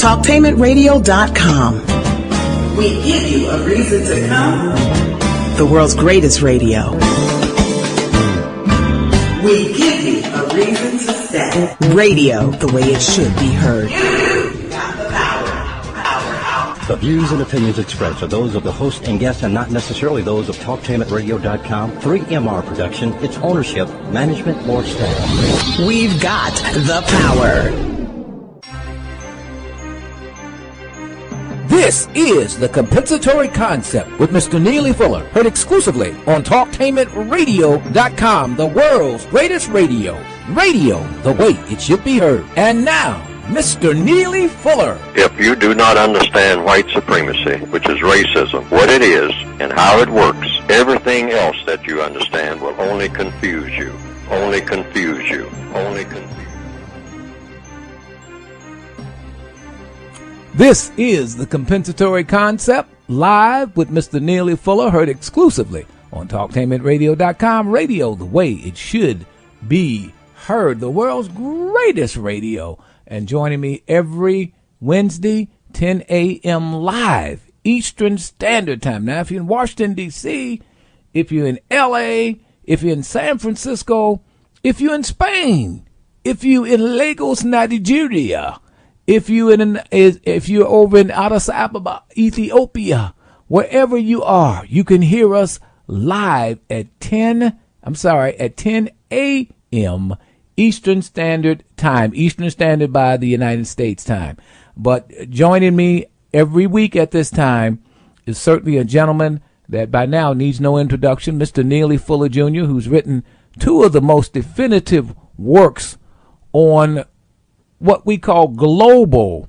TalkTainmentRadio.com. We give you a reason to come. The world's greatest radio. We give you a reason to stay. Radio the way it should be heard. You got the power. The views and opinions expressed are those of the host and guests and not necessarily those of TalkTainmentRadio.com, 3MR Production, its ownership, management, or staff. We've got the power. This is The Compensatory Concept with Mr. Neely Fuller, heard exclusively on TalkTainmentRadio.com, the world's greatest radio. Radio the way it should be heard. And now, Mr. Neely Fuller. If you do not understand white supremacy, which is racism, what it is and how it works, everything else that you understand will only confuse you. Only confuse you. Only confuse you. This is The Compensatory Concept, live with Mr. Neely Fuller, heard exclusively on TalkTainmentRadio.com, radio the way it should be heard, the world's greatest radio. And joining me every Wednesday, 10 a.m. live, Eastern Standard Time. Now, if you're in Washington, D.C., if you're in L.A., if you're in San Francisco, if you're in Spain, if you're in Lagos, Nigeria, if you're over in Addis Ababa, Ethiopia, wherever you are, you can hear us live at 10 a.m. Eastern Standard Time, Eastern Standard by the United States time. But joining me every week at this time is certainly a gentleman that by now needs no introduction, Mr. Neely Fuller Jr., who's written two of the most definitive works on what we call the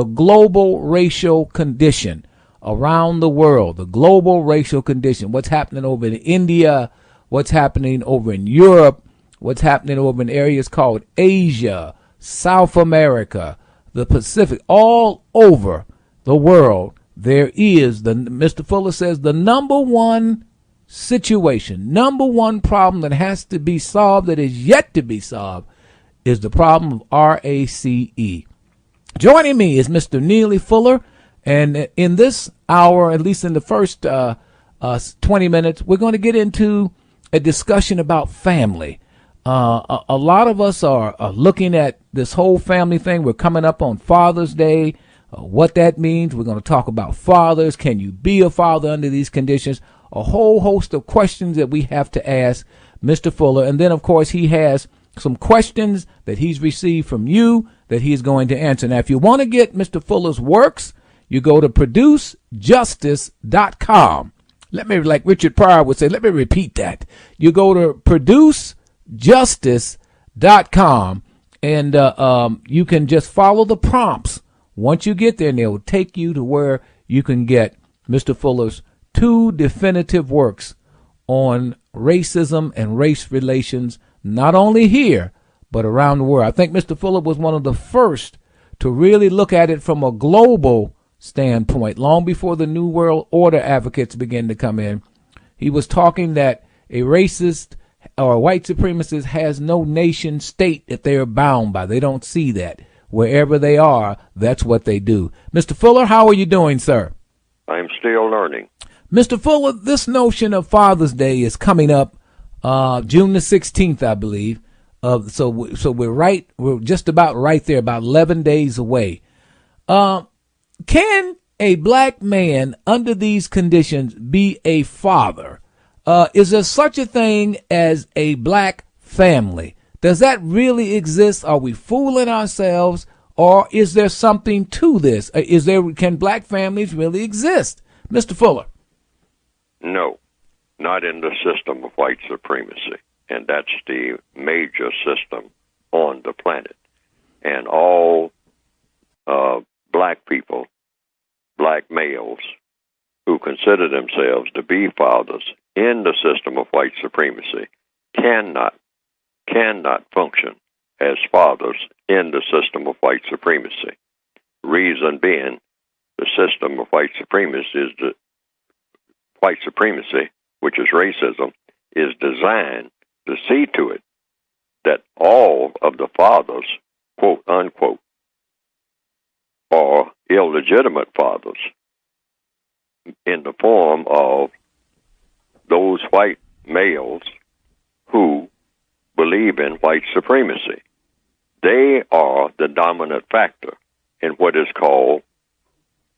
global racial condition around the world, the global racial condition, what's happening over in India, what's happening over in Europe, what's happening over in areas called Asia, South America, the Pacific, all over the world. There is, Mr. Fuller says, the number one situation, number one problem that has to be solved, that is yet to be solved, is the problem of RACE. Joining me is Mr. Neely Fuller, and in this hour, at least in the first 20 minutes, we're going to get into a discussion about family. A lot of us are looking at this whole family thing. We're coming up on Father's Day, what that means. We're going to talk about fathers. Can you be a father under these conditions? A whole host of questions that we have to ask Mr. Fuller. And then, of course, he has some questions that he's received from you that he's going to answer. Now, if you want to get Mr. Fuller's works, you go to producejustice.com. Let me, like Richard Pryor would say, let me repeat that. You go to producejustice.com and you can just follow the prompts. Once you get there, and they will take you to where you can get Mr. Fuller's two definitive works on racism and race relations, not only here, but around the world. I think Mr. Fuller was one of the first to really look at it from a global standpoint, long before the New World Order advocates began to come in. He was talking that a racist or a white supremacist has no nation state that they are bound by. They don't see that. Wherever they are, that's what they do. Mr. Fuller, how are you doing, sir? I'm still learning. Mr. Fuller, this notion of Father's Day is coming up June the 16th, I believe. So we're just about right there, about 11 days away. Can a black man under these conditions be a father? Is there such a thing as a black family? Does that really exist? Are we fooling ourselves, or is there something to this? Can black families really exist? Mr. Fuller. No, not in the system of white supremacy. And that's the major system on the planet. And all black people, black males, who consider themselves to be fathers in the system of white supremacy cannot function as fathers in the system of white supremacy. Reason being, the system of white supremacy, which is racism, is designed to see to it that all of the fathers, quote unquote, are legitimate fathers in the form of those white males who believe in white supremacy. They are the dominant factor in what is called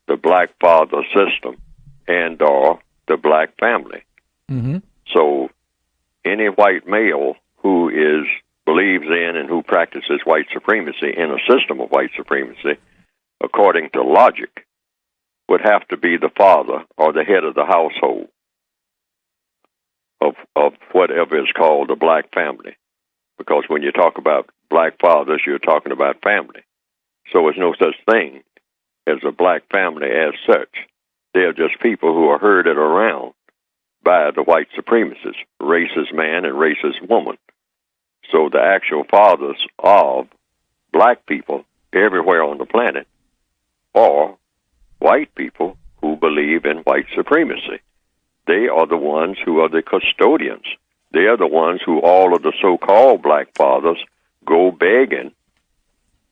the black father system and or the black family. Mm-hmm. So any white male who believes in and who practices white supremacy in a system of white supremacy, according to logic, would have to be the father or the head of the household of whatever is called the black family. Because when you talk about black fathers, you're talking about family. So there's no such thing as a black family as such. They're just people who are herded around by the white supremacists, racist man and racist woman. So the actual fathers of black people everywhere on the planet are white people who believe in white supremacy. They are the ones who are the custodians. They are the ones who all of the so-called black fathers go begging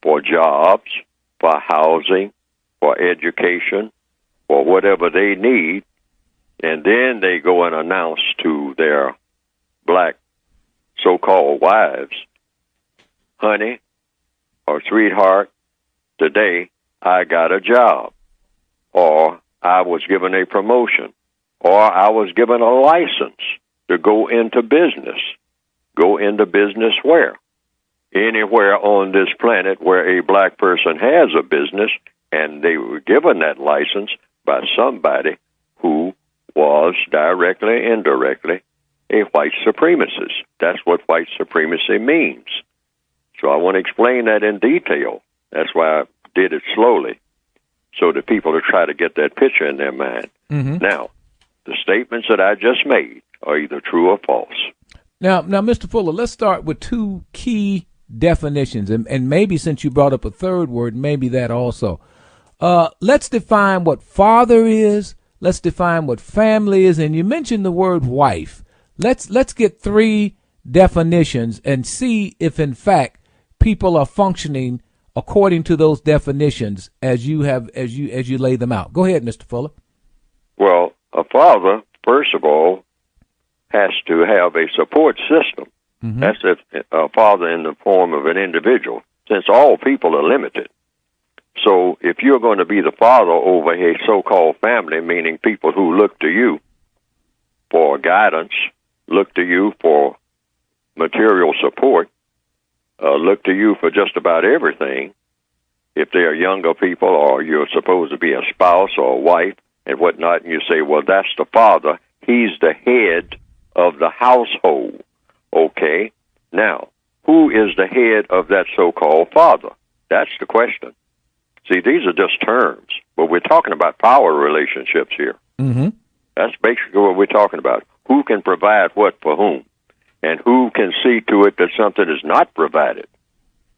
for jobs, for housing, for education, for whatever they need, and then they go and announce to their black so-called wives, honey or sweetheart, today I got a job, or I was given a promotion, or I was given a license to go into business. Go into business where? Anywhere on this planet where a black person has a business, and they were given that license by somebody who was directly, indirectly, a white supremacist. That's what white supremacy means. So I want to explain that in detail. That's why I did it slowly, so that people will try to get that picture in their mind. Mm-hmm. Now, the statements that I just made are either true or false. Now, Mr. Fuller, let's start with two key definitions, and maybe since you brought up a third word, maybe that also. Let's define what father is. Let's define what family is, and you mentioned the word wife. Let's get three definitions and see if, in fact, people are functioning according to those definitions as you lay them out. Go ahead, Mr. Fuller. Well, a father, first of all, has to have a support system. Mm-hmm. That's a father in the form of an individual, since all people are limited. So if you're going to be the father over a so-called family, meaning people who look to you for guidance, look to you for material support, look to you for just about everything, if they're younger people or you're supposed to be a spouse or a wife and whatnot, and you say, well, that's the father, he's the head of the household. Okay, now, who is the head of that so-called father? That's the question. See, these are just terms, but we're talking about power relationships here. Mm-hmm. That's basically what we're talking about. Who can provide what for whom, and who can see to it that something is not provided.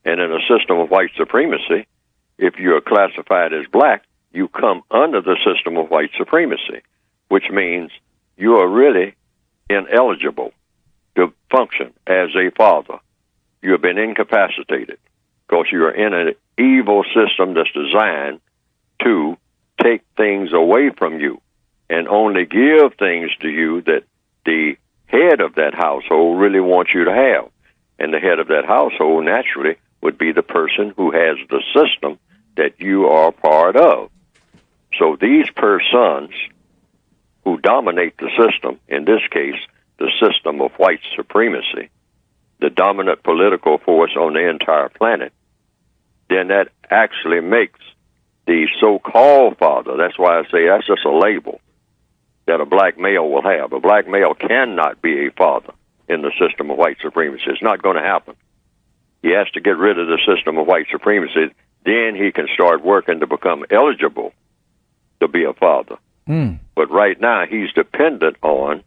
And in a system of white supremacy, if you're classified as black, you come under the system of white supremacy, which means you are really ineligible to function as a father. You have been incapacitated because you are in an evil system that's designed to take things away from you and only give things to you that the head of that household really wants you to have. And the head of that household naturally would be the person who has the system that you are part of. So these persons who dominate the system, in this case, the system of white supremacy, the dominant political force on the entire planet, then that actually makes the so-called father, that's why I say that's just a label that a black male will have. A black male cannot be a father in the system of white supremacy. It's not going to happen. He has to get rid of the system of white supremacy. Then he can start working to become eligible to be a father. But right now, he's dependent on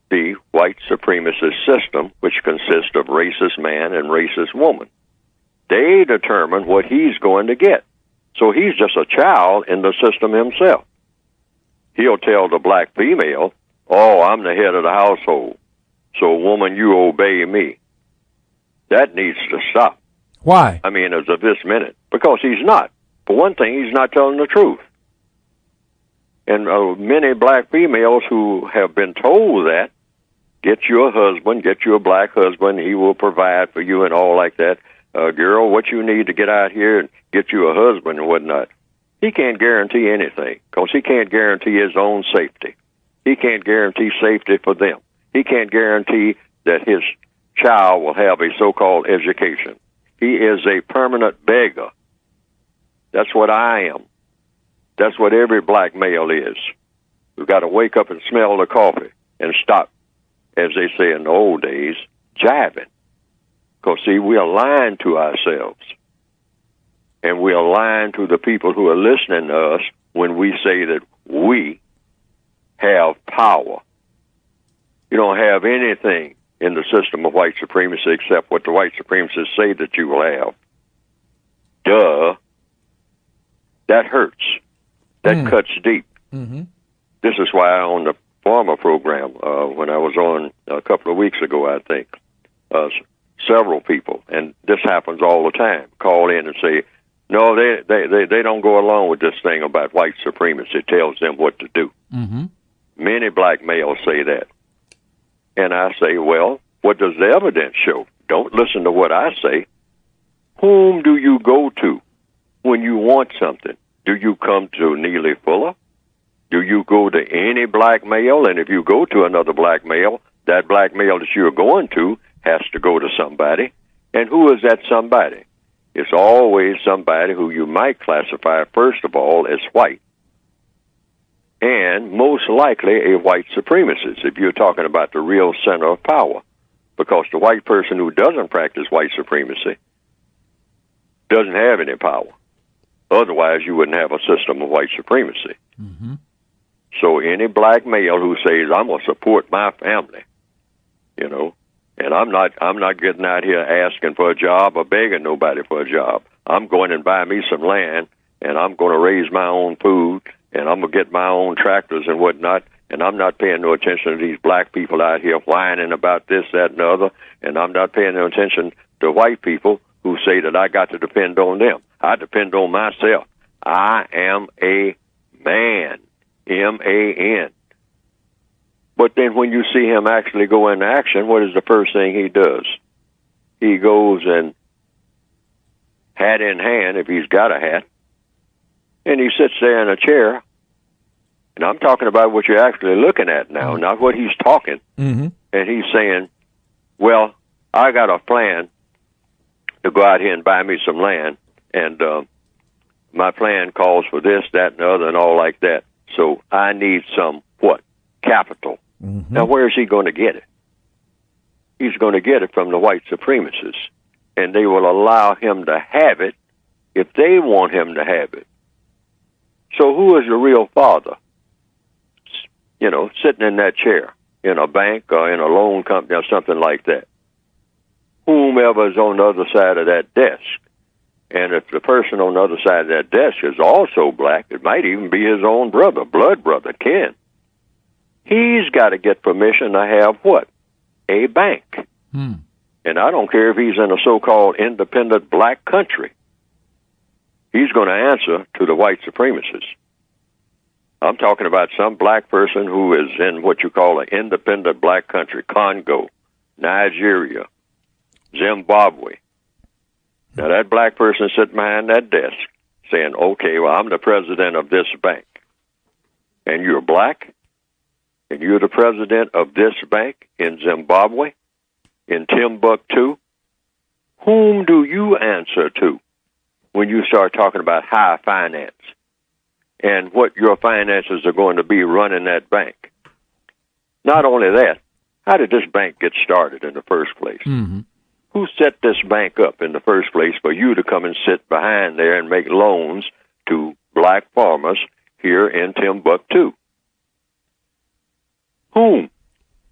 the white supremacist system, which consists of racist man and racist woman. They determine what he's going to get. So he's just a child in the system himself. He'll tell the black female, oh, I'm the head of the household, so woman, you obey me. That needs to stop. Why? I mean, as of this minute, because he's not. For one thing, he's not telling the truth. And many black females who have been told that, get you a husband, get you a black husband, he will provide for you and all like that. Girl, what you need to get out here and get you a husband and whatnot. He can't guarantee anything because he can't guarantee his own safety. He can't guarantee safety for them. He can't guarantee that his child will have a so-called education. He is a permanent beggar. That's what I am. That's what every black male is. We've got to wake up and smell the coffee and stop, as they say in the old days, jiving. Because, see, we are lying to ourselves. And we are lying to the people who are listening to us when we say that we have power. You don't have anything in the system of white supremacy except what the white supremacists say that you will have. Duh. That hurts. That cuts deep. Mm-hmm. This is why on the former program, when I was on a couple of weeks ago, I think, several people, and this happens all the time, call in and say, no, they don't go along with this thing about white supremacy. It tells them what to do. Mm-hmm. Many black males say that. And I say, well, what does the evidence show? Don't listen to what I say. Whom do you go to when you want something? Do you come to Neely Fuller? Do you go to any black male? And if you go to another black male, that black male that you're going to has to go to somebody. And who is that somebody? It's always somebody who you might classify, first of all, as white. And most likely a white supremacist, if you're talking about the real center of power. Because the white person who doesn't practice white supremacy doesn't have any power. Otherwise, you wouldn't have a system of white supremacy. Mm-hmm. So any black male who says, I'm going to support my family, you know, and I'm not getting out here asking for a job or begging nobody for a job. I'm going and buy me some land, and I'm going to raise my own food, and I'm going to get my own tractors and whatnot, and I'm not paying no attention to these black people out here whining about this, that, and the other, and I'm not paying no attention to white people who say that I got to depend on them. I depend on myself. I am a man, M-A-N. But then when you see him actually go into action, what is the first thing he does? He goes and, hat in hand, if he's got a hat, and he sits there in a chair. And I'm talking about what you're actually looking at now, not what he's talking. Mm-hmm. And he's saying, well, I got a plan to go out here and buy me some land, and my plan calls for this, that, and the other, and all like that. So I need some, what? Capital. Mm-hmm. Now, where is he going to get it? He's going to get it from the white supremacists, and they will allow him to have it if they want him to have it. So who is the real father? You know, sitting in that chair in a bank or in a loan company or something like that. Whomever is on the other side of that desk. And if the person on the other side of that desk is also black, it might even be his own brother, blood brother, kin. He's got to get permission to have what? A bank. And I don't care if he's in a so-called independent black country. He's going to answer to the white supremacists. I'm talking about some black person who is in what you call an independent black country, Congo, Nigeria, Zimbabwe. Now, that black person sitting behind that desk saying, okay, well, I'm the president of this bank. And you're black? And you're the president of this bank in Zimbabwe, in Timbuktu? Whom do you answer to when you start talking about high finance and what your finances are going to be running that bank? Not only that, how did this bank get started in the first place? Mm-hmm. Who set this bank up in the first place for you to come and sit behind there and make loans to black farmers here in Timbuktu? Whom?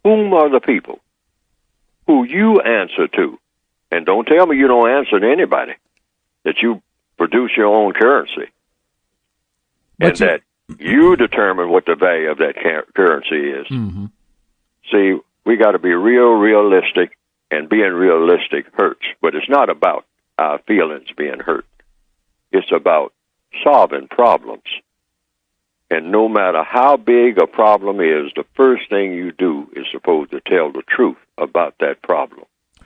Whom are the people who you answer to? And don't tell me you don't answer to anybody, that you produce your own currency, and that you determine what the value of that currency is. Mm-hmm. See, we got to be realistic, and being realistic hurts. But it's not about our feelings being hurt. It's about solving problems. And no matter how big a problem is, the first thing you do is supposed to tell the truth about that problem.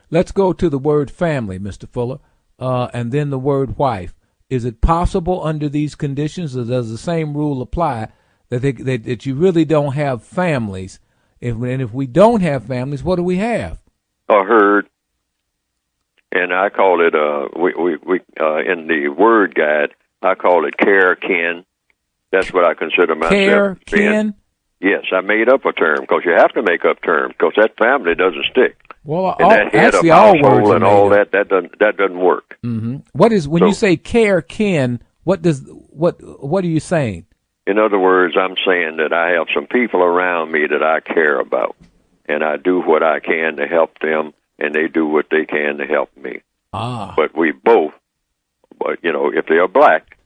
Let's go to the word family, Mr. Fuller, and then the word wife. Is it possible under these conditions, or does the same rule apply that you really don't have families? And if we don't have families, what do we have? A herd. And I call it, in the word guide, I call it care kin. That's what I consider myself. Care kin? Yes, I made up a term because you have to make up terms because that family doesn't stick. Well, and that head actually, of all household words and all that doesn't work. Mm-hmm. What is when you say care kin? What are you saying? In other words, I'm saying that I have some people around me that I care about, and I do what I can to help them, and they do what they can to help me. But we both, if they are black,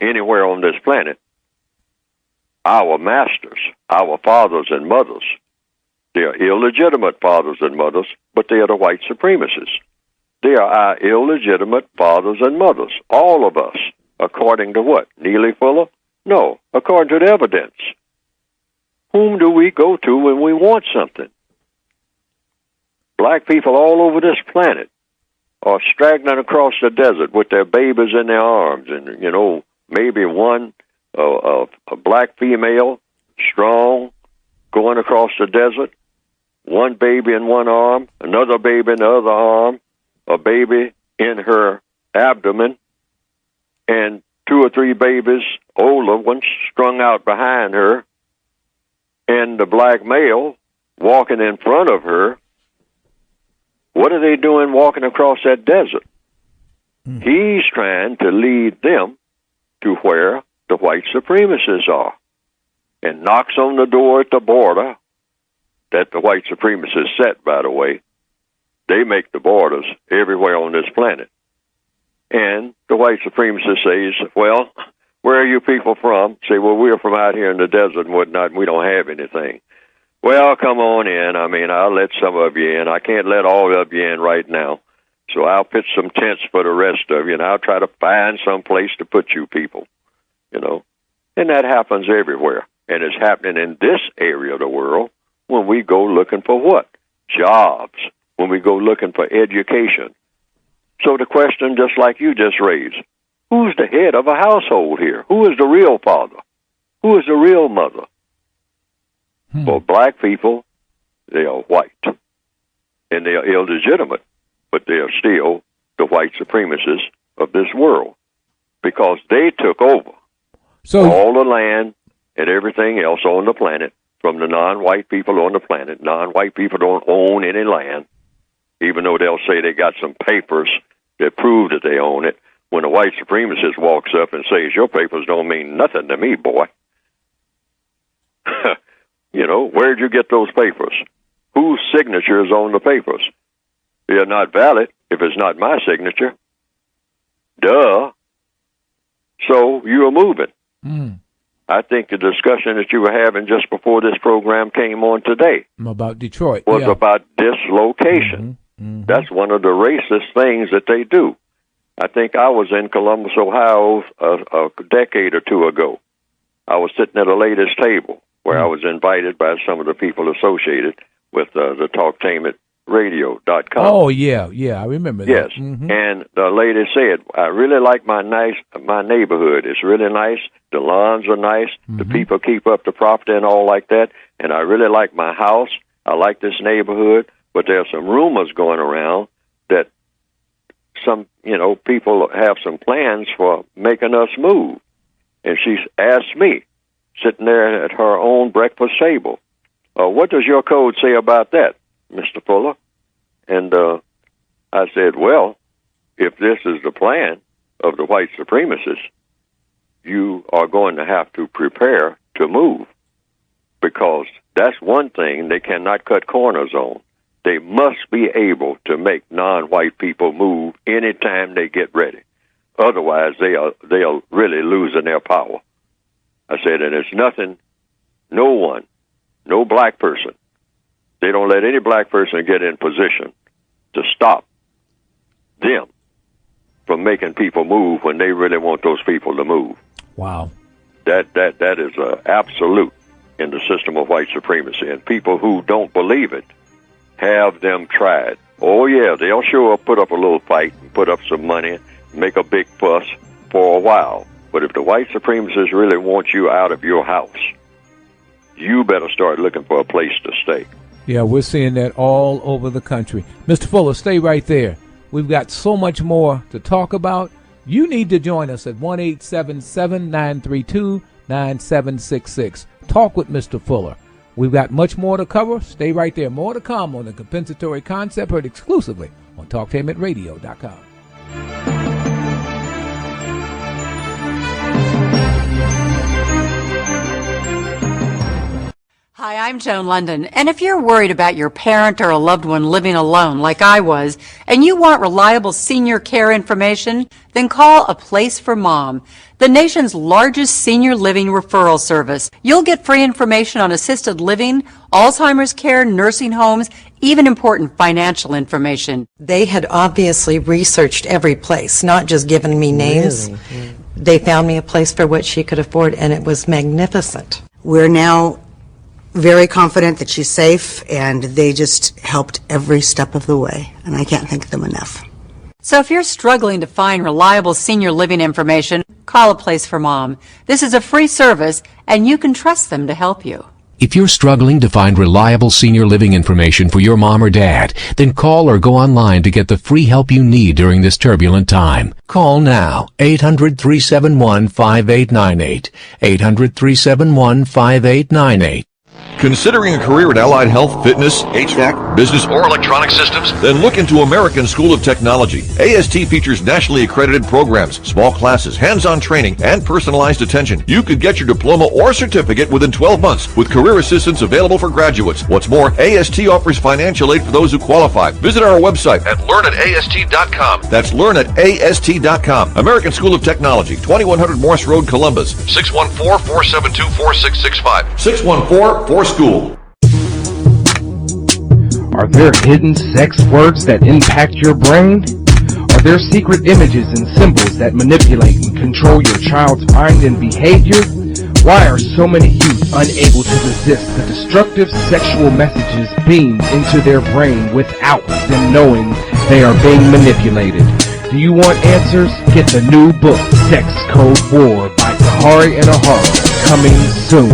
anywhere on this planet, our masters, our fathers and mothers, they are illegitimate fathers and mothers, but they are the white supremacists. They are our illegitimate fathers and mothers, all of us, according to what? Neely Fuller? No, according to the evidence. Whom do we go to when we want something? Black people all over this planet are straggling across the desert with their babies in their arms, and maybe one a black female, strong, going across the desert, one baby in one arm, another baby in the other arm, a baby in her abdomen, and 2 or 3 babies, older ones, strung out behind her, and the black male walking in front of her. What are they doing walking across that desert? He's trying to lead them to where the white supremacists are, and knocks on the door at the border that the white supremacists set, by the way. They make the borders everywhere on this planet. And the white supremacist says, well, where are you people from? Say, well, we're from out here in the desert and whatnot, and we don't have anything. Well, come on in. I mean, I'll let some of you in. I can't let all of you in right now. So I'll pitch some tents for the rest of you, and I'll try to find some place to put you people, And that happens everywhere. And it's happening in this area of the world when we go looking for what? Jobs. When we go looking for education. So the question, just like you just raised, who's the head of a household here? Who is the real father? Who is the real mother? For black people, they are white. And they are illegitimate, but they are still the white supremacists of this world because they took over all the land and everything else on the planet from the non-white people on the planet. Non-white people don't own any land, even though they'll say they got some papers that prove that they own it. When a white supremacist walks up and says, your papers don't mean nothing to me, boy. Where'd you get those papers? Whose signature is on the papers? They're not valid if it's not my signature. Duh. So you are moving. I think the discussion that you were having just before this program came on today about Detroit was about dislocation. That's one of the racist things that they do. I think I was in Columbus, Ohio a decade or two ago. I was sitting at a lady's table where I was invited by some of the people associated with the TalkTainmentRadio.com. Oh, yeah, I remember that. Yes, and the lady said, I really like my neighborhood. It's really nice. The lawns are nice. The people keep up the property and all like that. And I really like my house. I like this neighborhood. But there are some rumors going around that some, people have some plans for making us move. And she asked me, sitting there at her own breakfast table, what does your code say about that, Mr. Fuller? And I said, well, if this is the plan of the white supremacists, you are going to have to prepare to move, because that's one thing they cannot cut corners on. They must be able to make non-white people move anytime they get ready. Otherwise, they are really losing their power. I said, and it's nothing, no black person. They don't let any black person get in position to stop them from making people move when they really want those people to move. Wow. That is absolute in the system of white supremacy. And people who don't believe it, have them tried. Oh, yeah, they'll show up, put up a little fight, and put up some money, make a big fuss for a while. But if the white supremacists really want you out of your house, you better start looking for a place to stay. Yeah, we're seeing that all over the country. Mr. Fuller, stay right there. We've got so much more to talk about. You need to join us at 1-877-932-9766. Talk with Mr. Fuller. We've got much more to cover. Stay right there. More to come on the compensatory concept, heard exclusively on TalkTainmentradio.com. Hi, I'm Joan London, and if you're worried about your parent or a loved one living alone like I was, and you want reliable senior care information, then call A Place for Mom, the nation's largest senior living referral service. You'll get free information on assisted living, Alzheimer's care, nursing homes, even important financial information. They had obviously researched every place, not just given me names. Really? Yeah. They found me a place for what she could afford, and it was magnificent. We're now very confident that she's safe, and they just helped every step of the way, and I can't thank them enough. So if you're struggling to find reliable senior living information, call A Place for Mom. This is a free service, and you can trust them to help you. If you're struggling to find reliable senior living information for your mom or dad, then call or go online to get the free help you need during this turbulent time. Call now, 800-371-5898, 800-371-5898. Considering a career in allied health, fitness, HVAC, business, or electronic systems? Then look into American School of Technology. AST features nationally accredited programs, small classes, hands-on training, and personalized attention. You could get your diploma or certificate within 12 months with career assistance available for graduates. What's more, AST offers financial aid for those who qualify. Visit our website at learnatast.com. That's learnatast.com. American School of Technology, 2100 Morse Road, Columbus. 614-472-4665. 614-4-SCHOOL. Are there hidden sex words that impact your brain? Are there secret images and symbols that manipulate and control your child's mind and behavior? Why are so many youth unable to resist the destructive sexual messages beamed into their brain without them knowing they are being manipulated? Do you want answers? Get the new book, Sex Code War by Kahari and Ahara, coming soon.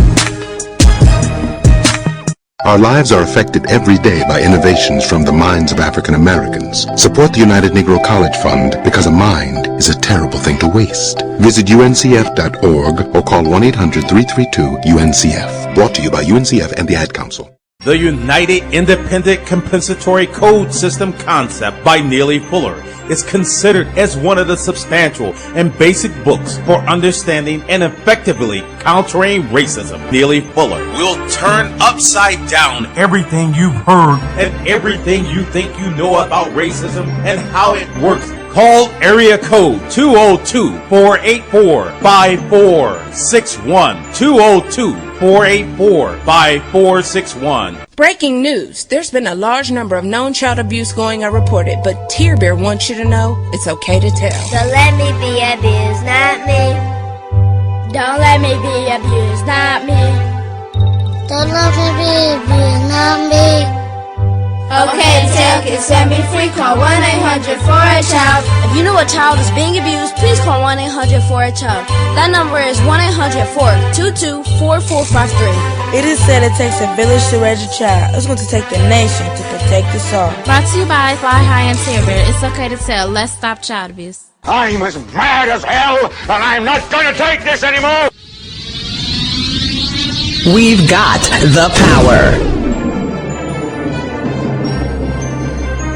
Our lives are affected every day by innovations from the minds of African Americans. Support the United Negro College Fund because a mind is a terrible thing to waste. Visit uncf.org or call 1-800-332-UNCF. Brought to you by UNCF and the Ad Council. The United Independent Compensatory Code System concept by Neely Fuller is considered as one of the substantial and basic books for understanding and effectively countering racism. Neely Fuller will turn upside down everything you've heard and everything you think you know about racism and how it works. Call area code 202-484-5461. 202-484-5461. Breaking news. There's been a large number of known child abuse going unreported, but Tear Bear wants you to know it's okay to tell. So let me be abused, not me. Don't let me be abused, not me. Don't let me be abused, not me. Okay to tell, kids set me free. Call 1-800-4-CHILD. If you know a child is being abused, please call 1-800-4-CHILD. That number is 1-800-422-4453. It is said it takes a village to raise a child. It's going to take the nation to protect us all. Brought to you by Fly High and Tear Bear. It's okay to tell. Let's stop child abuse. I'm as mad as hell, and I'm not going to take this anymore. We've got the power.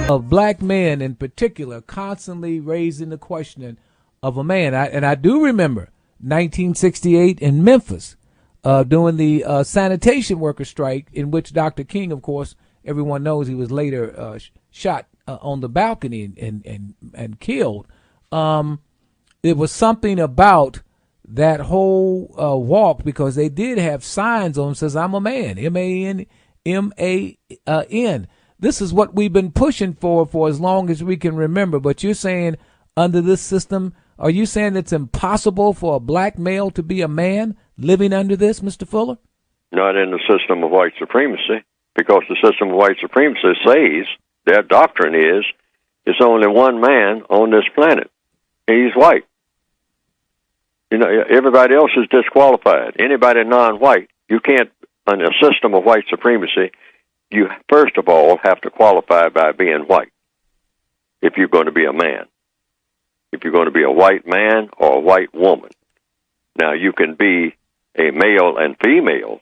Of black men in particular constantly raising the question of a man. I do remember 1968 in Memphis during the sanitation worker strike, in which Dr. King, of course, everyone knows he was later shot on the balcony and killed. It was something about that whole walk, because they did have signs on them says, "I'm a man," M-A-N. This is what we've been pushing for as long as we can remember. But you're saying under this system? Are you saying it's impossible for a black male to be a man living under this, Mr. Fuller? Not in the system of white supremacy, because the system of white supremacy says, their doctrine is, it's only one man on this planet. He's white. You know, everybody else is disqualified. Anybody non-white, you can't, in a system of white supremacy, you first of all have to qualify by being white if you're going to be a man. If you're going to be a white man or a white woman. Now, you can be a male and female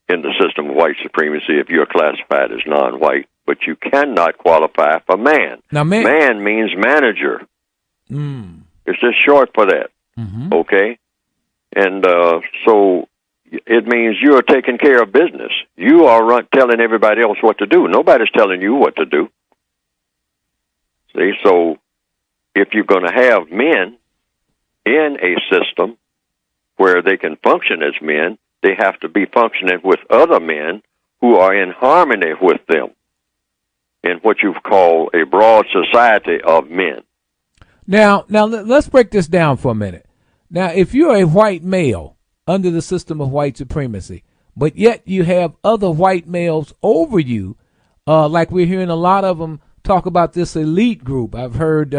in the system of white supremacy if you're classified as non-white, but you cannot qualify for man. Now, man means manager. It's just short for that, okay? And so it means you are taking care of business. You are telling everybody else what to do. Nobody's telling you what to do. See, so if you're going to have men in a system where they can function as men, they have to be functioning with other men who are in harmony with them in what you call a broad society of men. Now, let's break this down for a minute. Now, if you're a white male under the system of white supremacy, but yet you have other white males over you, like we're hearing a lot of them talk about this elite group. I've heard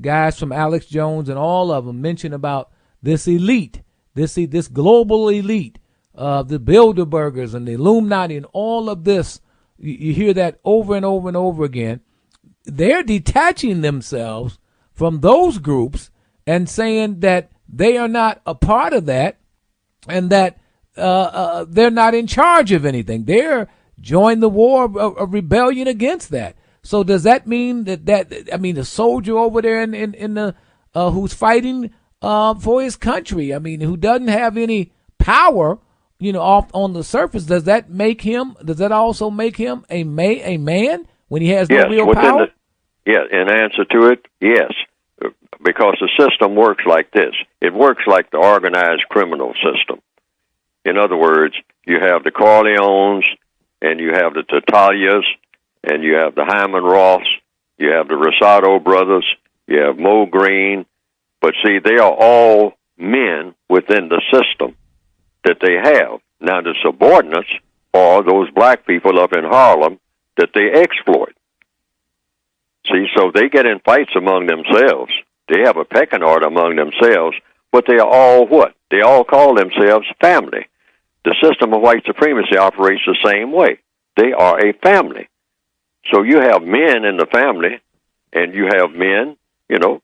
guys from Alex Jones and all of them mention about this elite, this global elite, the Bilderbergers and the Illuminati and all of this. You hear that over and over and over again. They're detaching themselves from those groups and saying that they are not a part of that and that they're not in charge of anything. They're joined the war of rebellion against that. So does that mean that the soldier over there in the who's fighting for his country, who doesn't have any power, off on the surface, does that also make him a man when he has no real power? In answer to it, yes. Because the system works like this. It works like the organized criminal system. In other words, you have the Corleones, and you have the Tatalias, and you have the Hyman Ross, you have the Rosado brothers, you have Mo Green. But see, they are all men within the system that they have. Now, the subordinates are those black people up in Harlem that they exploit. See, so they get in fights among themselves. They have a pecking order among themselves, but they are all what? They all call themselves family. The system of white supremacy operates the same way. They are a family. So you have men in the family, and you have men,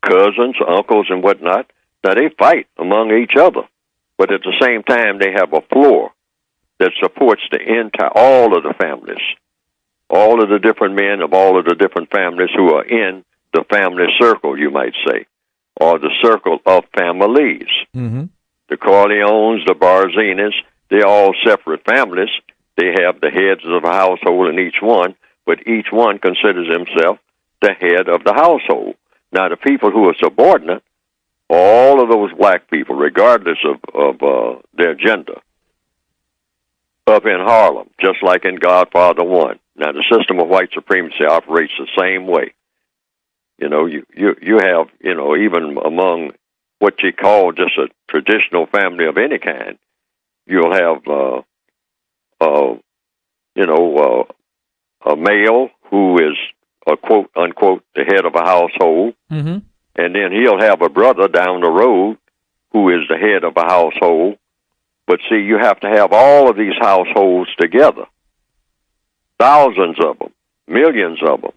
cousins, uncles, and whatnot. Now, they fight among each other, but at the same time, they have a floor that supports all of the families, all of the different men of all of the different families who are in the family circle, you might say, or the circle of families. Mm-hmm. The Corleones, the Barzinas, they're all separate families. They have the heads of a household in each one, but each one considers himself the head of the household. Now, the people who are subordinate, all of those black people, regardless of their gender, up in Harlem, just like in Godfather 1. Now, the system of white supremacy operates the same way. You have, even among what you call just a traditional family of any kind, you'll have, a male who is a quote unquote the head of a household, mm-hmm. and then he'll have a brother down the road who is the head of a household. But see, you have to have all of these households together, thousands of them, millions of them,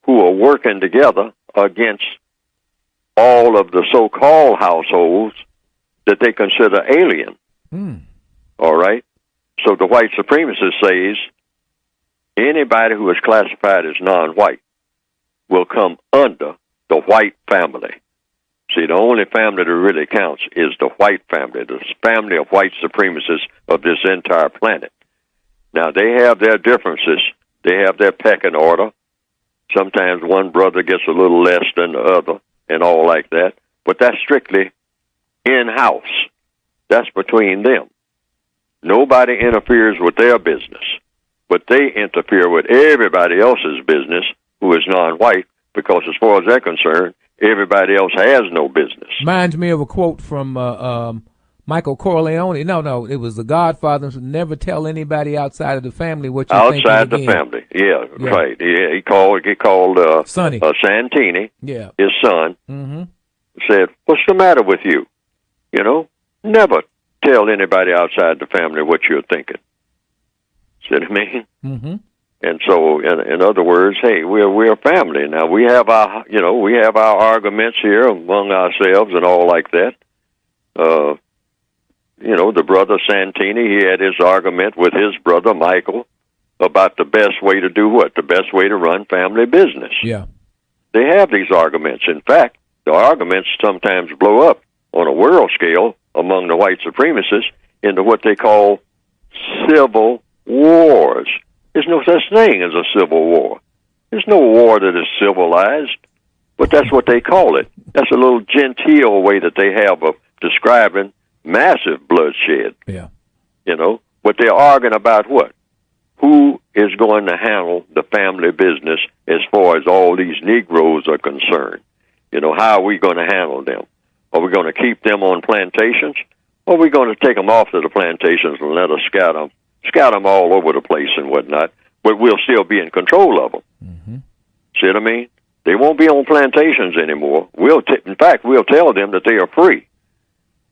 who are working together against all of the so-called households that they consider alien. All right? So the white supremacist says anybody who is classified as non-white will come under the white family. See, the only family that really counts is the white family, the family of white supremacists of this entire planet. Now, they have their differences. They have their pecking order. Sometimes one brother gets a little less than the other and all like that. But that's strictly in-house. That's between them. Nobody interferes with their business. But they interfere with everybody else's business who is non-white because as far as they're concerned, everybody else has no business. Reminds me of a quote from Michael Corleone. No, it was the Godfather. Never tell anybody outside of the family what you're thinking Outside the again. family, yeah, right. He called Sonny Santini, yeah, his son, mm-hmm. said, "What's the matter with you? You know, never tell anybody outside the family what you're thinking." See what I mean? Mm-hmm. And so, in other words, hey, we're a family now. We have our arguments here among ourselves and all like that. The brother Santini, he had his argument with his brother Michael about the best way to do what? The best way to run family business. Yeah. They have these arguments. In fact, the arguments sometimes blow up on a world scale among the white supremacists into what they call civil wars. There's no such thing as a civil war. There's no war that is civilized, but that's what they call it. That's a little genteel way that they have of describing massive bloodshed. Yeah. But they're arguing about what? Who is going to handle the family business as far as all these Negroes are concerned? How are we going to handle them? Are we going to keep them on plantations? Or are we going to take them off to the plantations and let us scout them all over the place and whatnot, but we'll still be in control of them? Mm-hmm. See what I mean? They won't be on plantations anymore. In fact, we'll tell them that they are free.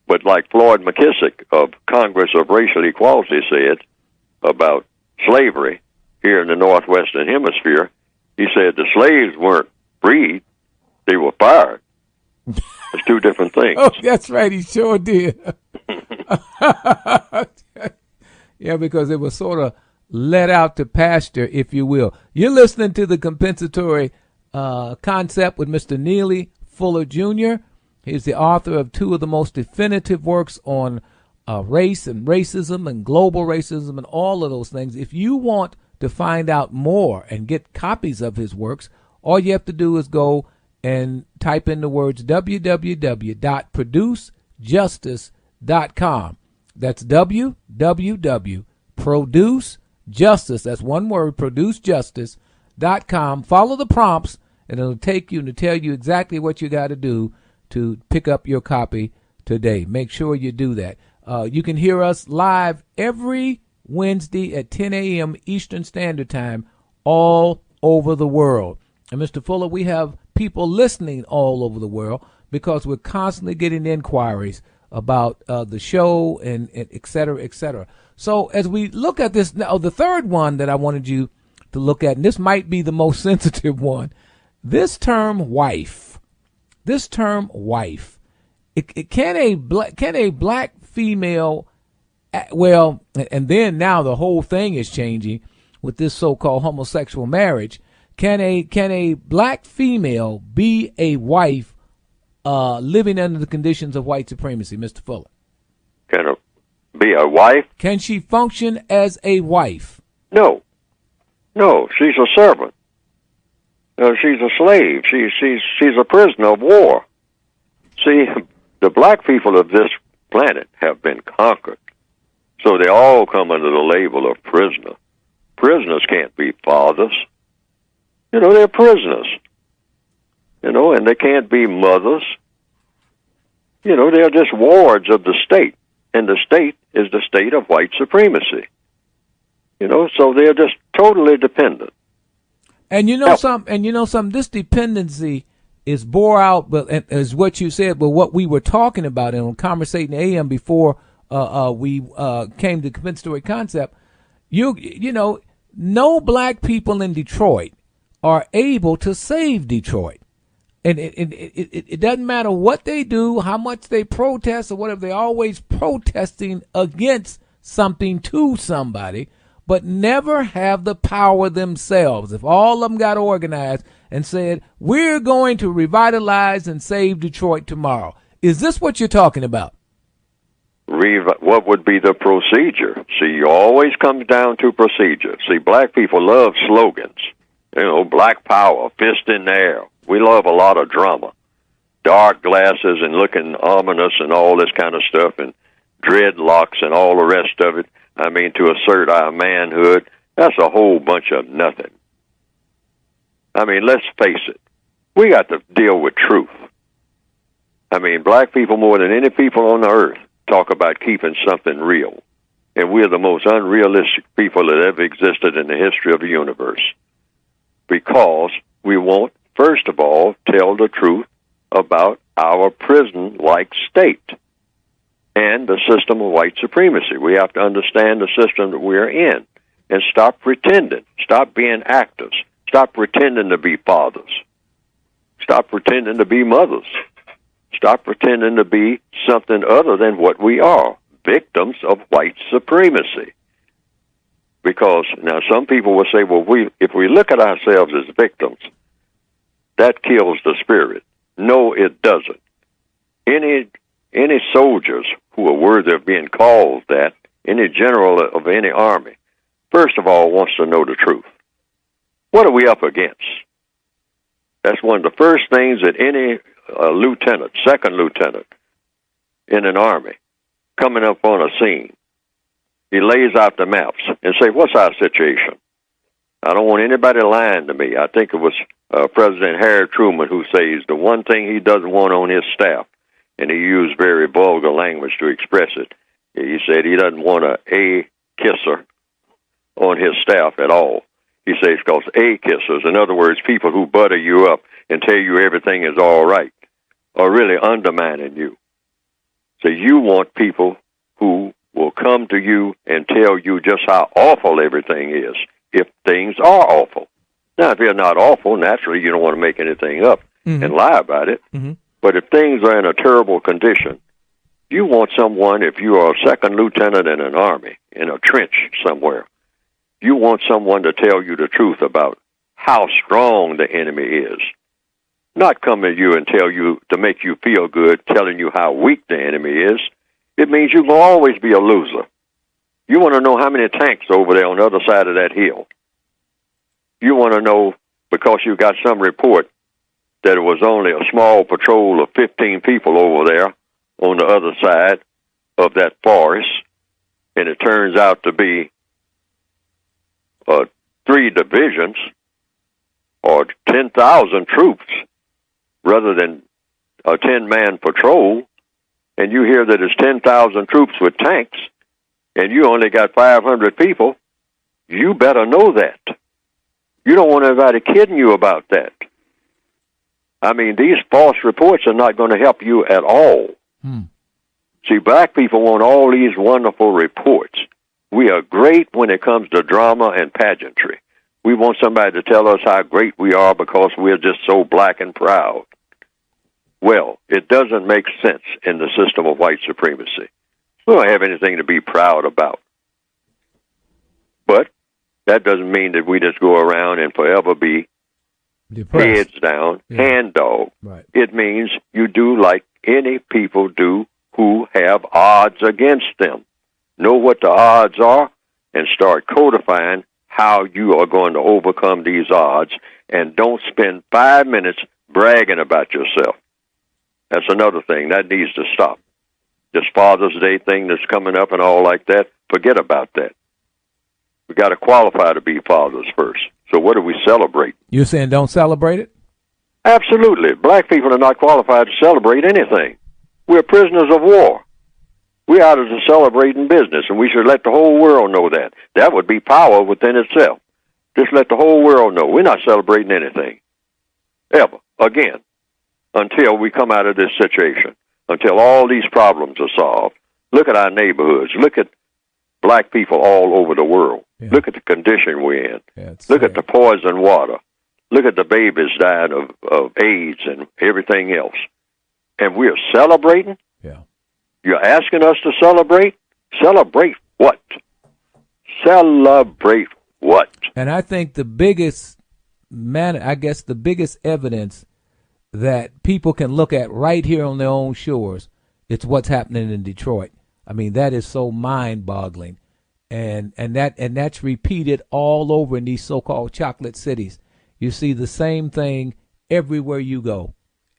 But like Floyd McKissick of Congress of Racial Equality said about slavery here in the Northwestern Hemisphere, he said the slaves weren't freed, they were fired. It's two different things. Oh, that's right. He sure did. Yeah, because it was sort of let out to pasture, if you will. You're listening to the compensatory concept with Mr. Neely Fuller Jr. He's the author of two of the most definitive works on race and racism and global racism and all of those things. If you want to find out more and get copies of his works, all you have to do is go and type in the words www.producejustice.com. That's www.producejustice, that's one word, producejustice.com. Follow the prompts, and it'll take you and tell you exactly what you got to do to pick up your copy today. Make sure you do that. You can hear us live every Wednesday at 10 a.m. Eastern Standard Time all over the world. And Mr. Fuller, we have people listening all over the world because we're constantly getting inquiries about the show and et cetera, et cetera. So as we look at this now, the third one that I wanted you to look at, and this might be the most sensitive one, this term wife. Can a black female, well, and then now the whole thing is changing with this so-called homosexual marriage. Can a black female be a wife living under the conditions of white supremacy, Mr. Fuller? Can it be a wife? Can she function as a wife? No, she's a servant. She's a slave. She's a prisoner of war. See, the black people of this planet have been conquered, so they all come under the label of prisoner. Prisoners can't be fathers. They're prisoners. And they can't be mothers. They're just wards of the state, and the state is the state of white supremacy. So they're just totally dependent. And this dependency is bore out, but as what you said, but what we were talking about in Conversating AM before we came to compensatory concept. No black people in Detroit are able to save Detroit. And it doesn't matter what they do, how much they protest or whatever, they're always protesting against something to somebody, but never have the power themselves. If all of them got organized and said, we're going to revitalize and save Detroit tomorrow. Is this what you're talking about? What would be the procedure? See, it always comes down to procedure. See, black people love slogans. Black power, fist in the air. We love a lot of drama. Dark glasses and looking ominous and all this kind of stuff, and dreadlocks and all the rest of it. I mean, to assert our manhood, that's a whole bunch of nothing. I mean, let's face it. We got to deal with truth. I mean, black people more than any people on the earth talk about keeping something real. And we're the most unrealistic people that ever existed in the history of the universe. Because we won't, first of all, tell the truth about our prison-like state and the system of white supremacy. We have to understand the system that we're in and stop pretending. Stop being actors. Stop pretending to be fathers. Stop pretending to be mothers. Stop pretending to be something other than what we are, victims of white supremacy. Because now some people will say, well, if we look at ourselves as victims, that kills the spirit. No, it doesn't. Any soldiers who are worthy of being called that, any general of any army, first of all wants to know the truth. What are we up against? That's one of the first things that any lieutenant, second lieutenant in an army, coming up on a scene, he lays out the maps and say, what's our situation? I don't want anybody lying to me. I think it was President Harry Truman who says the one thing he doesn't want on his staff, and he used very vulgar language to express it. He said he doesn't want a kisser on his staff at all. He says because a-kissers, in other words, people who butter you up and tell you everything is all right, are really undermining you. So you want people who will come to you and tell you just how awful everything is, if things are awful. Now, if they're not awful, naturally you don't want to make anything up and lie about it. But if things are in a terrible condition, you want someone, if you are a second lieutenant in an army, in a trench somewhere, you want someone to tell you the truth about how strong the enemy is. Not come to you and tell you to make you feel good, telling you how weak the enemy is. It means you will always be a loser. You want to know how many tanks over there on the other side of that hill. You want to know, because you got some report, that it was only a small patrol of 15 people over there on the other side of that forest, and it turns out to be 3 divisions or 10,000 troops rather than a 10-man patrol, and you hear that it's 10,000 troops with tanks, and you only got 500 people, you better know that. You don't want anybody kidding you about that. I mean, these false reports are not going to help you at all. See, black people want all these wonderful reports. We are great when it comes to drama and pageantry. We want somebody to tell us how great we are because we're just so black and proud. Well, it doesn't make sense in the system of white supremacy. We don't have anything to be proud about. But that doesn't mean that we just go around and forever be depressed, heads down, hand dog. Right. It means you do like any people do who have odds against them. Know what the odds are and start codifying how you are going to overcome these odds, and don't spend 5 minutes bragging about yourself. That's another thing. That needs to stop. This Father's Day thing that's coming up and all like that, forget about that. We got to qualify to be fathers first. So what do we celebrate? You're saying don't celebrate it? Absolutely. Black people are not qualified to celebrate anything. We're prisoners of war. We're out of the celebrating business, and we should let the whole world know that. That would be power within itself. Just let the whole world know. We're not celebrating anything. Ever. Again. Until we come out of this situation. Until all these problems are solved. Look at our neighborhoods. Look at black people all over the world. Yeah. Look at the condition we're in. Look at the poison water. Look at the babies dying of AIDS and everything else. And we're celebrating? Yeah. You're asking us to celebrate? Celebrate what? Celebrate what? And I think the biggest the biggest evidence that people can look at right here on their own shores, it's what's happening in Detroit. I mean, that is so mind-boggling. And that's repeated all over in these so-called chocolate cities. You see the same thing everywhere you go.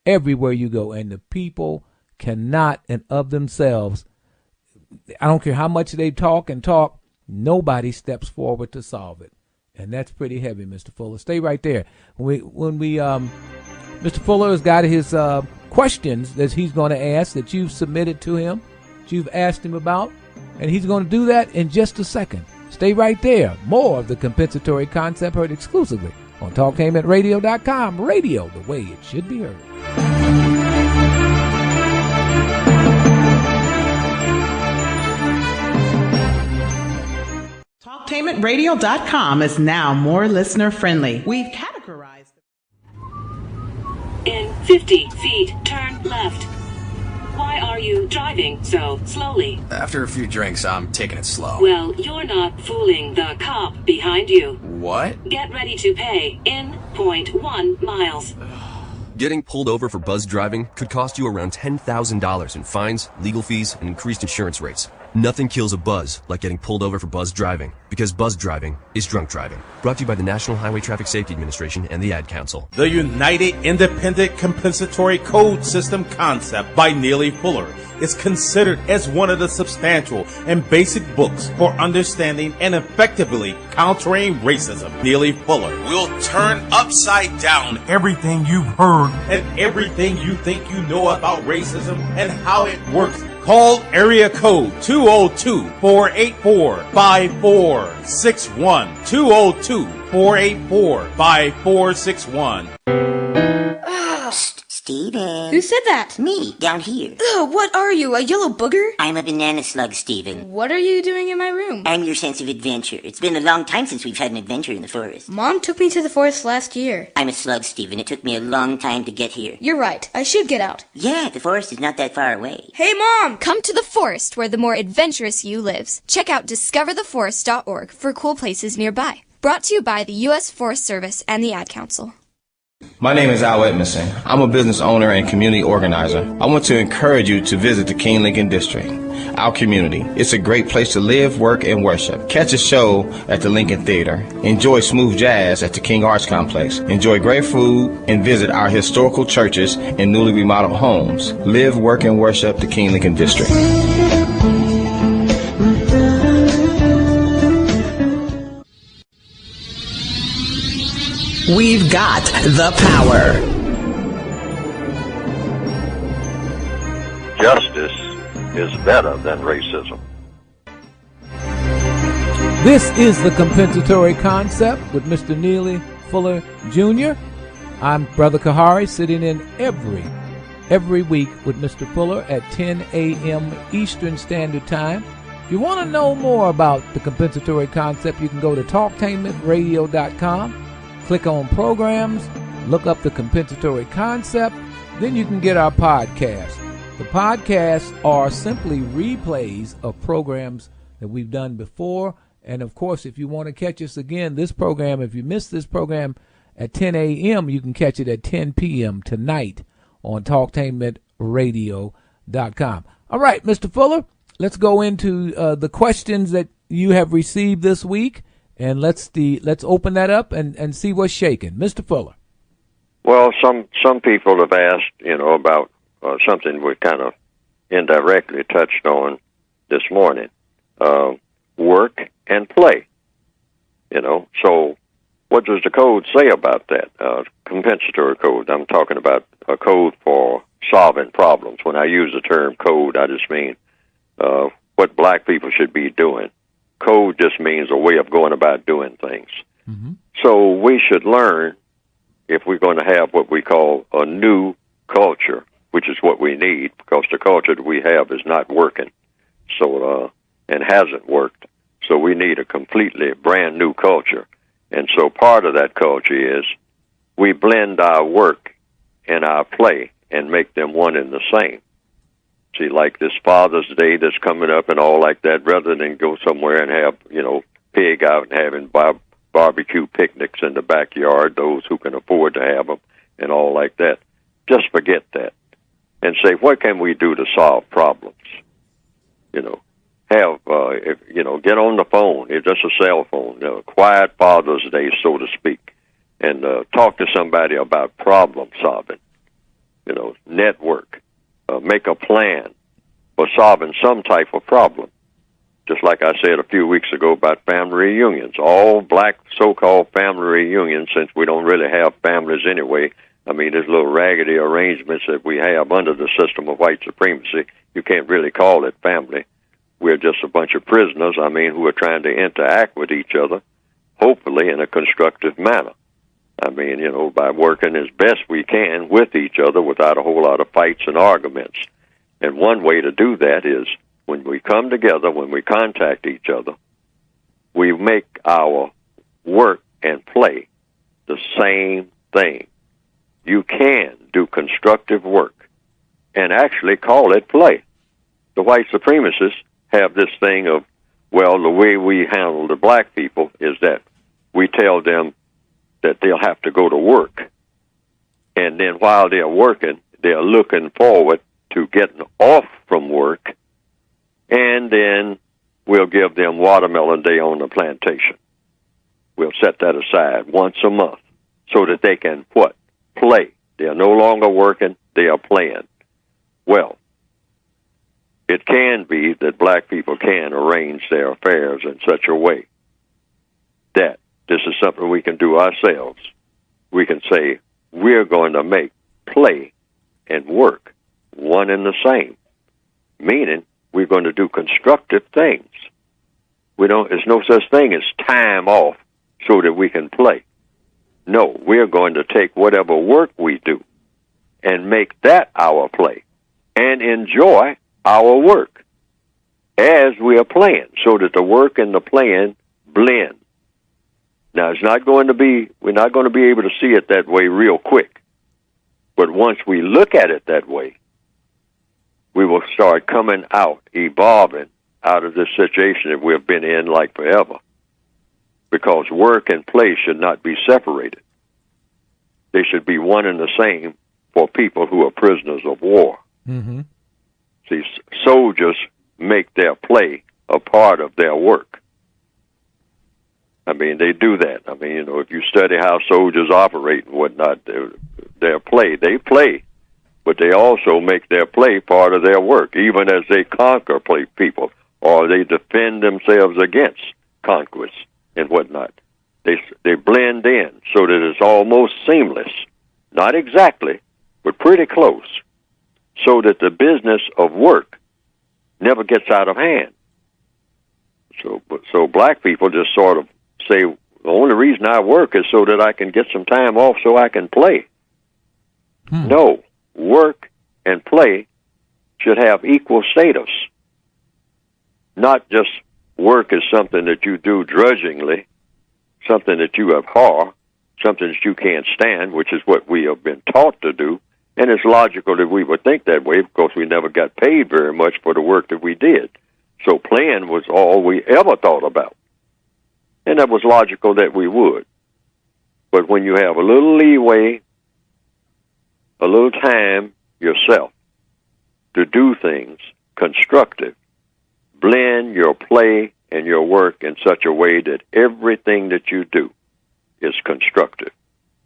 Everywhere you go. And the people cannot, and of themselves, I don't care how much they talk, nobody steps forward to solve it. And that's pretty heavy, Mr. Fuller. Stay right there. When we Mr. Fuller has got his questions that he's going to ask that you've submitted to him, that you've asked him about, and he's going to do that in just a second. Stay right there. More of the compensatory concept heard exclusively on TalkTainmentRadio.com. Radio, the way it should be heard. TalkTainmentRadio.com is now more listener friendly. We've categorized. In 50 feet, turn left. Why are you driving so slowly? After a few drinks, I'm taking it slow. Well, you're not fooling the cop behind you. What? Get ready to pay in 0.1 miles. Getting pulled over for buzz driving could cost you around $10,000 in fines, legal fees, and increased insurance rates. Nothing kills a buzz like getting pulled over for buzz driving, because buzz driving is drunk driving. Brought to you by the National Highway Traffic Safety Administration and the Ad Council. The United Independent Compensatory Code System concept by Neely Fuller is considered as one of the substantial and basic books for understanding and effectively countering racism. Neely Fuller will turn upside down everything you've heard and everything you think you know about racism and how it works. Call area code 202-484-5461. 202-484-5461. Steven. Who said that? Me, down here. Ugh, what are you, a yellow booger? I'm a banana slug, Steven. What are you doing in my room? I'm your sense of adventure. It's been a long time since we've had an adventure in the forest. Mom took me to the forest last year. I'm a slug, Steven. It took me a long time to get here. You're right. I should get out. Yeah, the forest is not that far away. Hey, Mom! Come to the forest where the more adventurous you lives. Check out discovertheforest.org for cool places nearby. Brought to you by the U.S. Forest Service and the Ad Council. My name is Al Edmondson. I'm a business owner and community organizer. I want to encourage you to visit the King Lincoln District, our community. It's a great place to live, work, and worship. Catch a show at the Lincoln Theater. Enjoy smooth jazz at the King Arts Complex. Enjoy great food and visit our historical churches and newly remodeled homes. Live, work, and worship the King Lincoln District. We've got the power. Justice is better than racism. This is the compensatory concept with Mr. Neely Fuller Jr. I'm Brother Kahari, sitting in every week with Mr. Fuller at 10 a.m. Eastern Standard Time. If you want to know more about the compensatory concept, you can go to TalkTainmentRadio.com. Click on programs, look up the compensatory concept, then you can get our podcast. The podcasts are simply replays of programs that we've done before. And of course, if you want to catch us again, this program, if you missed this program at 10 a.m., you can catch it at 10 p.m. tonight on TalkTainmentRadio.com. All right, Mr. Fuller, let's go into the questions that you have received this week. And let's open that up and see what's shaking. Mr. Fuller. Well, some people have asked, about something we kind of indirectly touched on this morning, work and play. So what does the code say about that? Compensatory code. I'm talking about a code for solving problems. When I use the term code, I just mean what black people should be doing. Code just means a way of going about doing things. Mm-hmm. So we should learn, if we're going to have what we call a new culture, which is what we need, because the culture that we have is not working, and hasn't worked. So we need a completely brand new culture. And so part of that culture is we blend our work and our play and make them one and the same. See, like this Father's Day that's coming up and all like that, rather than go somewhere and have, pig out and having barbecue picnics in the backyard, those who can afford to have them and all like that. Just forget that and say, what can we do to solve problems? Get on the phone. It's just a cell phone, quiet Father's Day, so to speak, and talk to somebody about problem solving, network. Make a plan for solving some type of problem. Just like I said a few weeks ago about family reunions. All black so-called family reunions, since we don't really have families anyway, I mean, there's little raggedy arrangements that we have under the system of white supremacy. You can't really call it family. We're just a bunch of prisoners, I mean, who are trying to interact with each other, hopefully in a constructive manner. I mean, you know, by working as best we can with each other without a whole lot of fights and arguments. And one way to do that is when we come together, when we contact each other, we make our work and play the same thing. You can do constructive work and actually call it play. The white supremacists have this thing of, well, the way we handle the black people is that we tell them that they'll have to go to work. And then while they're working, they're looking forward to getting off from work, and then we'll give them Watermelon Day on the plantation. We'll set that aside once a month so that they can, what? Play. They're no longer working, they are playing. Well, it can be that black people can arrange their affairs in such a way that this is something we can do ourselves. We can say, we're going to make play and work one and the same, meaning we're going to do constructive things. There's no such thing as time off so that we can play. No, we're going to take whatever work we do and make that our play and enjoy our work as we are playing so that the work and the playing blend. Now, we're not going to be able to see it that way real quick. But once we look at it that way, we will start coming out, evolving out of this situation that we've been in like forever. Because work and play should not be separated. They should be one and the same for people who are prisoners of war. Mm-hmm. See, soldiers make their play a part of their work. I mean, they do that. I mean, you know, if you study how soldiers operate and whatnot, they play, but they also make their play part of their work, even as they conquer people or they defend themselves against conquest and whatnot. They blend in so that it's almost seamless. Not exactly, but pretty close, so that the business of work never gets out of hand. So black people just sort of say, the only reason I work is so that I can get some time off so I can play. No, work and play should have equal status. Not just work is something that you do drudgingly, something that you abhor, something that you can't stand, which is what we have been taught to do. And it's logical that we would think that way because we never got paid very much for the work that we did. So playing was all we ever thought about. And that was logical that we would. But when you have a little leeway, a little time yourself to do things constructive, blend your play and your work in such a way that everything that you do is constructive.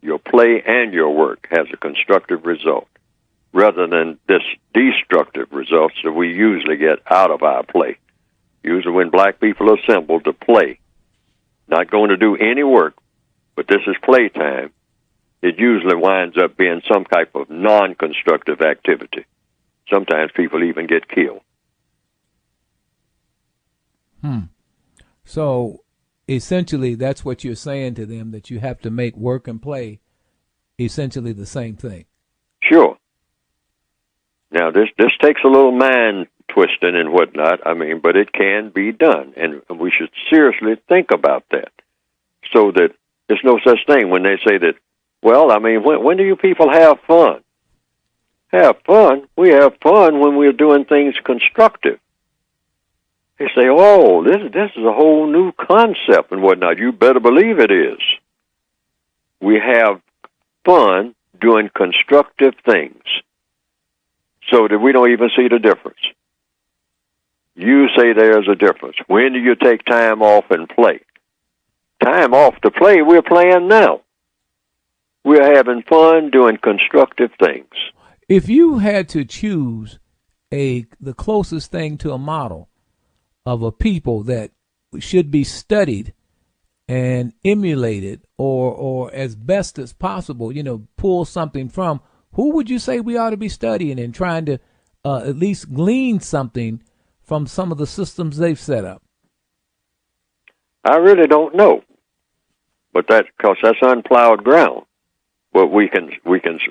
Your play and your work has a constructive result, rather than this destructive results that we usually get out of our play. Usually when black people assemble to play, not going to do any work, but this is playtime, it usually winds up being some type of non-constructive activity. Sometimes people even get killed. So essentially, that's what you're saying to them, that you have to make work and play essentially the same thing. Sure. Now, this takes a little mind twisting and whatnot, I mean, but it can be done, and we should seriously think about that, so that there's no such thing when they say that, well, I mean, when do you people have fun? Have fun? We have fun when we're doing things constructive. They say, oh, this is a whole new concept and whatnot. You better believe it is. We have fun doing constructive things so that we don't even see the difference. You say there's a difference. When do you take time off and play? Time off to play, we're playing now. We're having fun doing constructive things. If you had to choose the closest thing to a model of a people that should be studied and emulate it or as best as possible, pull something from, who would you say we ought to be studying and trying to at least glean something from some of the systems they've set up? I really don't know, but because that's unplowed ground. But we can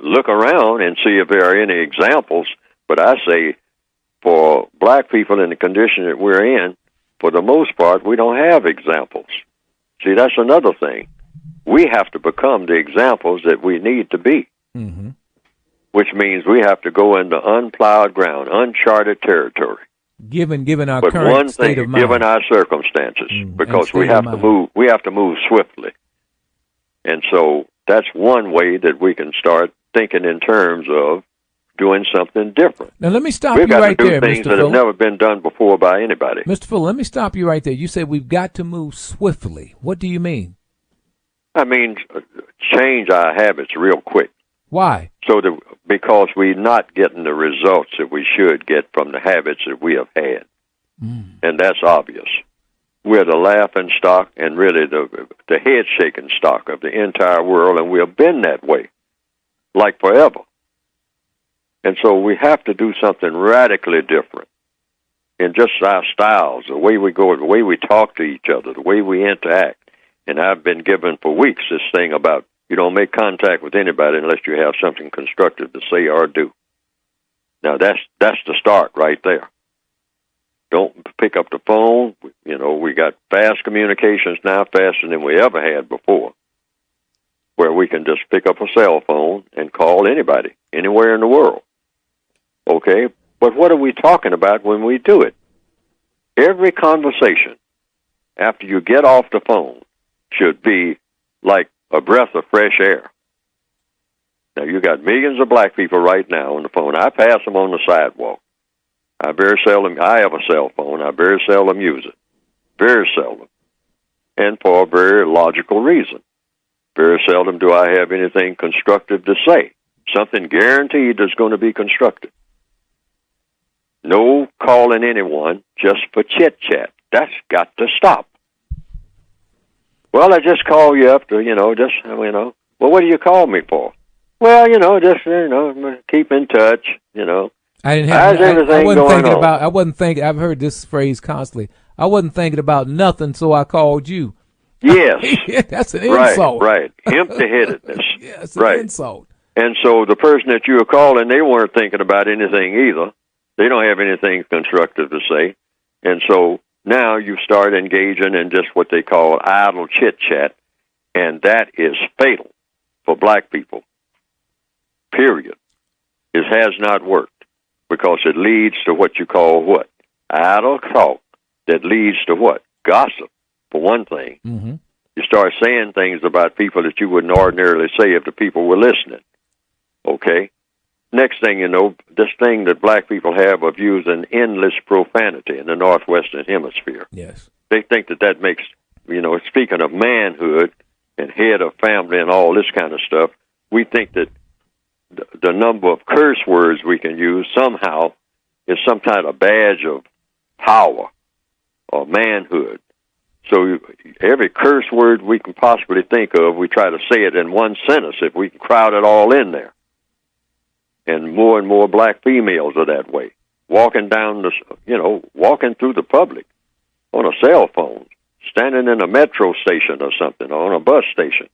look around and see if there are any examples. But I say, for black people in the condition that we're in, for the most part, we don't have examples. See, that's another thing. We have to become the examples that we need to be, which means we have to go into unplowed ground, uncharted territory. Given our but current one state thing, of mind, given our circumstances, because we have to move. We have to move swiftly, and so that's one way that we can start thinking in terms of doing something different. Now, let me stop We've you got right to do there, things Mr. that have Fuller. never been done before by anybody. Mr. Fuller, let me stop you right there. You said we've got to move swiftly. What do you mean? I mean, change our habits real quick. Why? Because we're not getting the results that we should get from the habits that we have had. And that's obvious. We're the laughing stock and really the head-shaking stock of the entire world, and we have been that way, like forever. And so we have to do something radically different in just our styles, the way we go, the way we talk to each other, the way we interact. And I've been given for weeks this thing about you don't make contact with anybody unless you have something constructive to say or do. Now, that's the start right there. Don't pick up the phone. We got fast communications now, faster than we ever had before, where we can just pick up a cell phone and call anybody, anywhere in the world. Okay? But what are we talking about when we do it? Every conversation after you get off the phone should be like a breath of fresh air. Now, you got millions of black people right now on the phone. I pass them on the sidewalk. I very seldom, I have a cell phone. I very seldom use it. Very seldom. And for a very logical reason. Very seldom do I have anything constructive to say. Something guaranteed that's going to be constructive. No calling anyone just for chit-chat. That's got to stop. Well, I just call you up to, well, what do you call me for? Well, just, keep in touch, I didn't have. How's everything going on? I wasn't thinking. I've heard this phrase constantly. I wasn't thinking about nothing, so I called you. Yes, that's an insult. Right, empty-headedness. Yeah, it's an insult. And so the person that you were calling, they weren't thinking about anything either. They don't have anything constructive to say, and so now you start engaging in just what they call idle chit-chat, and that is fatal for black people. Period. It has not worked. Because it leads to what you call what? Idle talk that leads to what? Gossip, for one thing. You start saying things about people that you wouldn't ordinarily say if the people were listening. Okay? Next thing you know, this thing that black people have of using endless profanity in the Northwestern Hemisphere. Yes. They think that makes, speaking of manhood and head of family and all this kind of stuff, we think that the number of curse words we can use somehow is some kind of badge of power or manhood. So every curse word we can possibly think of, we try to say it in one sentence if we can crowd it all in there. And more black females are that way. Walking down walking through the public on a cell phone, standing in a metro station or something, or on a bus station.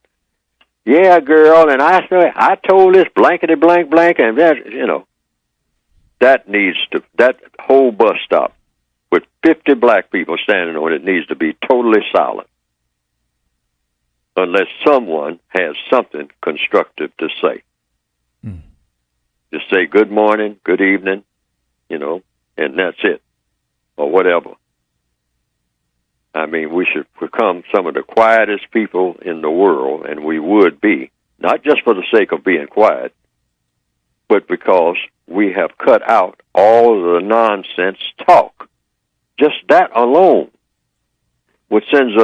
Yeah, girl, and I told this blankety blank, and that whole bus stop with 50 black people standing on it needs to be totally silent unless someone has something constructive to say. Just say good morning, good evening, and that's it, or whatever. I mean, we should become some of the quietest people in the world, and we would be, not just for the sake of being quiet, but because we have cut out all of the nonsense talk. Just that alone would send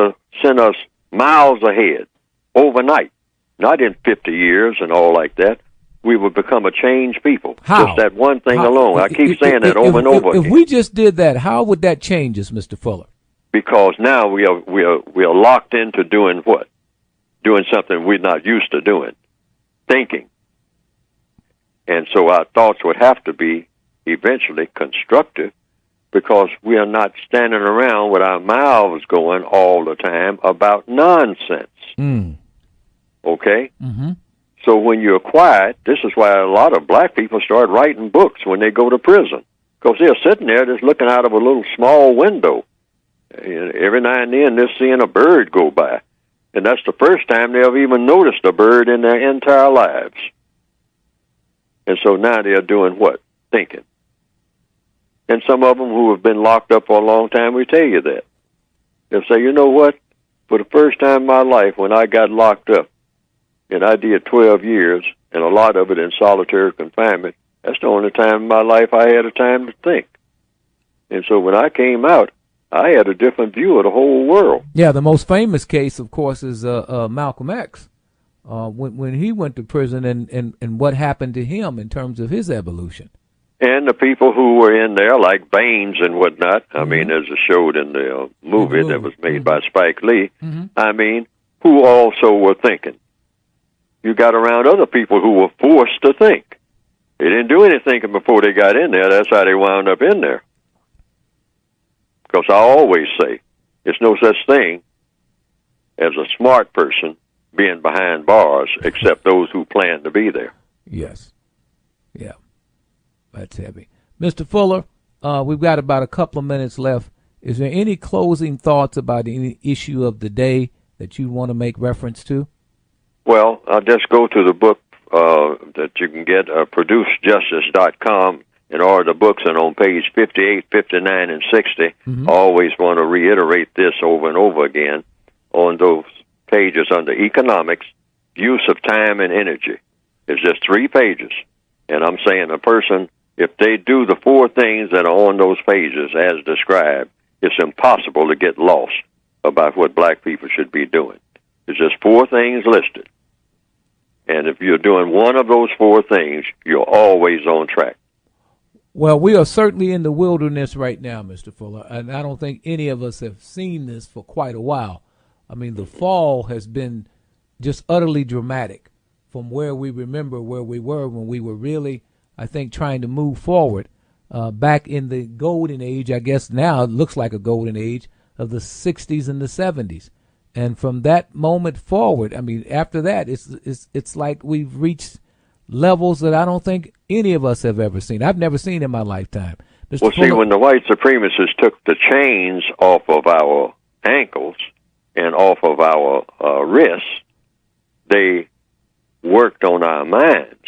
us miles ahead overnight, not in 50 years and all like that. We would become a changed people. How? Just that one thing alone. I keep saying that over and over again. If we just did that, how would that change us, Mr. Fuller? because now we are locked into doing what? Doing something we're not used to doing, thinking. And so our thoughts would have to be eventually constructive, because we are not standing around with our mouths going all the time about nonsense. Okay? Mm-hmm. So when you're quiet, this is why a lot of black people start writing books when they go to prison, because they're sitting there just looking out of a little small window. And every now and then they're seeing a bird go by, and that's the first time they've even noticed a bird in their entire lives. And so now they're doing what? Thinking. And some of them who have been locked up for a long time will tell you that. They'll say, you know what? For the first time in my life, when I got locked up, and I did 12 years, and a lot of it in solitary confinement, that's the only time in my life I had a time to think. And so when I came out, I had a different view of the whole world. Yeah, the most famous case, of course, is Malcolm X. When he went to prison and what happened to him in terms of his evolution. And the people who were in there, like Baines and whatnot, I mean, as it showed in the movie that was made by Spike Lee, I mean, who also were thinking. You got around other people who were forced to think. They didn't do any thinking before they got in there. That's how they wound up in there. Because I always say, there's no such thing as a smart person being behind bars, except those who plan to be there. Yes. Yeah. That's heavy. Mr. Fuller, we've got about a couple of minutes left. Is there any closing thoughts about any issue of the day that you want to make reference to? Well, I'll just go to the book that you can get, producejustice.com, and all the books, and on page 58, 59, and 60. I always want to reiterate this over and over again on those pages under economics, use of time and energy. It's just 3 pages. And I'm saying a person, if they do the 4 things that are on those pages as described, it's impossible to get lost about what black people should be doing. There's just 4 things listed. And if you're doing one of those 4 things, you're always on track. Well, we are certainly in the wilderness right now, Mr. Fuller, and I don't think any of us have seen this for quite a while. I mean, the fall has been just utterly dramatic from where we remember where we were when we were really, I think, trying to move forward back in the golden age. I guess now it looks like a golden age of the 60s and the 70s. And from that moment forward, I mean, after that, it's like we've reached levels that I don't think any of us have ever seen. I've never seen in my lifetime. Well, see, when the white supremacists took the chains off of our ankles and off of our wrists, they worked on our minds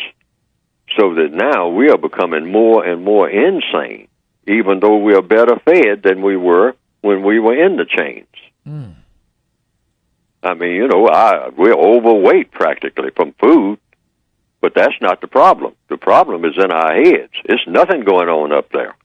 so that now we are becoming more and more insane, even though we are better fed than we were when we were in the chains. I mean, you know, we're overweight practically from food, but that's not the problem. The problem is in our heads. It's nothing going on up there.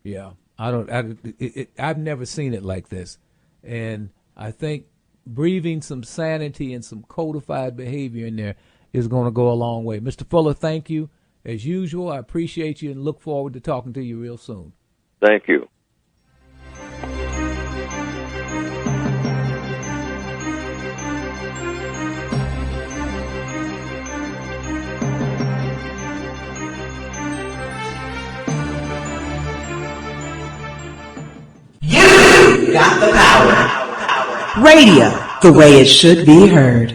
Yeah, I've never seen it like this. And I think breathing some sanity and some codified behavior in there is going to go a long way. Mr. Fuller, thank you. As usual, I appreciate you and look forward to talking to you real soon. Thank you. You got the power. Radio, the way it should be heard.